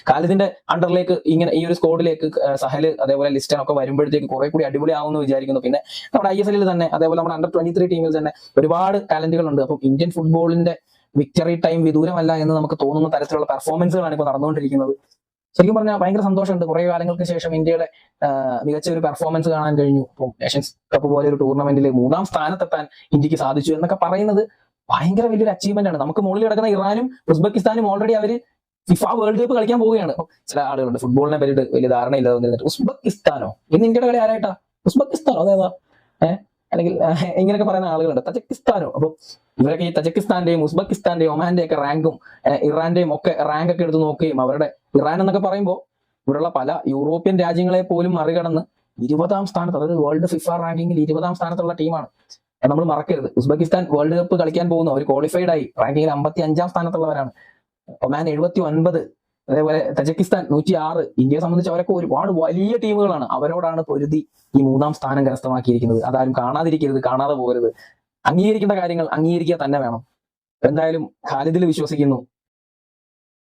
ഖാലിദിന്റെ അണ്ടറിലേക്ക് ഇങ്ങനെ ഈ ഒരു സ്കോഡിലേക്ക് സഹല് അതേപോലെ ലിസ്റ്റൻ ഒക്കെ വരുമ്പോഴത്തേക്ക് കുറെ കൂടി അടിപൊളിയാവുമെന്ന് വിചാരിക്കുന്നു. പിന്നെ നമ്മുടെ ISL തന്നെ അതേപോലെ നമ്മുടെ അണ്ടർ 23 ടീമിൽ തന്നെ ഒരുപാട് ടാലന്റുകളുണ്ട്. അപ്പം ഇന്ത്യൻ ഫുട്ബോളിന്റെ വിക്ടറി ടൈം വിദൂരമല്ല എന്ന് നമുക്ക് തോന്നുന്ന തരത്തിലുള്ള പെർഫോമൻസുകളാണ് ഇപ്പോൾ നടന്നുകൊണ്ടിരിക്കുന്നത്. ശരിക്കും പറഞ്ഞാൽ ഭയങ്കര സന്തോഷമുണ്ട്. കുറെ കാലങ്ങൾക്ക് ശേഷം ഇന്ത്യയുടെ മികച്ച ഒരു പെർഫോമൻസ് കാണാൻ കഴിഞ്ഞു. ഇപ്പം നേഷൻസ് കപ്പ് പോലെ ഒരു ടൂർണമെന്റിൽ 3ാം സ്ഥാനത്തെത്താൻ ഇന്ത്യക്ക് സാധിച്ചു എന്നൊക്കെ പറയുന്നത് ഭയങ്കര വലിയൊരു അച്ചീവ്മെന്റ് ആണ്. നമുക്ക് മുകളിൽ കിടക്കുന്ന ഇറാനും ഉസ്ബെക്കിസ്ഥാനും ഓൾറെഡി അവര് ഫിഫ വേൾഡ് കപ്പ് കളിക്കാൻ പോവുകയാണ്. ചില ആളുകളുണ്ട് ഫുട്ബോളിനെ പറ്റിയിട്ട് വലിയ ധാരണയില്ലാതെ വന്നിരുന്നിട്ട് ഉസ്ബെക്കിസ്ഥാനോ ഇന്ന് ഇന്ത്യയുടെ കളി ആരായിട്ടാ? ഉസ്ബെക്കിസ്ഥാനോ അതേതാ? അല്ലെങ്കിൽ ഇങ്ങനെയൊക്കെ പറയുന്ന ആളുകളുണ്ട്. തജക്കിസ്ഥാനോ? അപ്പൊ ഇവരൊക്കെ ഈ തജക്കിസ്ഥാന്റെയും ഉസ്ബെക്കിസ്ഥാന്റെയും ഒമാന്റെയും ഒക്കെ റാങ്കും ഇറാന്റെയും ഒക്കെ റാങ്ക് ഒക്കെ എടുത്ത് നോക്കുകയും അവരുടെ ഇറാൻ എന്നൊക്കെ പറയുമ്പോൾ ഇവിടെയുള്ള പല യൂറോപ്യൻ രാജ്യങ്ങളെ പോലും മറികടന്ന് 20ാം സ്ഥാനത്ത്, അതായത് വേൾഡ് ഫിഫ റാങ്കിങ്ങിൽ 20ാം സ്ഥാനത്തുള്ള ടീമാണ്. നമ്മൾ മറക്കരുത്. ഉസ്ബെക്കിസ്ഥാൻ വേൾഡ് കപ്പ് കളിക്കാൻ പോകുന്നു, അവർ ക്വാളിഫൈഡ് ആയി, റാങ്കിങ്ങിൽ 55ാം സ്ഥാനത്തുള്ളവരാണ്. ഒമാൻ 79, അതേപോലെ തജക്കിസ്ഥാൻ 106. ഇന്ത്യയെ സംബന്ധിച്ച് അവരൊക്കെ ഒരുപാട് വലിയ ടീമുകളാണ്. അവരോടാണ് പൊരുതി ഈ 3ാം സ്ഥാനം കരസ്ഥമാക്കിയിരിക്കുന്നത്. അതാരും കാണാതിരിക്കരുത്, കാണാതെ പോകരുത്. അംഗീകരിക്കേണ്ട കാര്യങ്ങൾ അംഗീകരിക്കുക തന്നെ വേണം. എന്തായാലും ഖാലിദിൽ വിശ്വസിക്കുന്നു.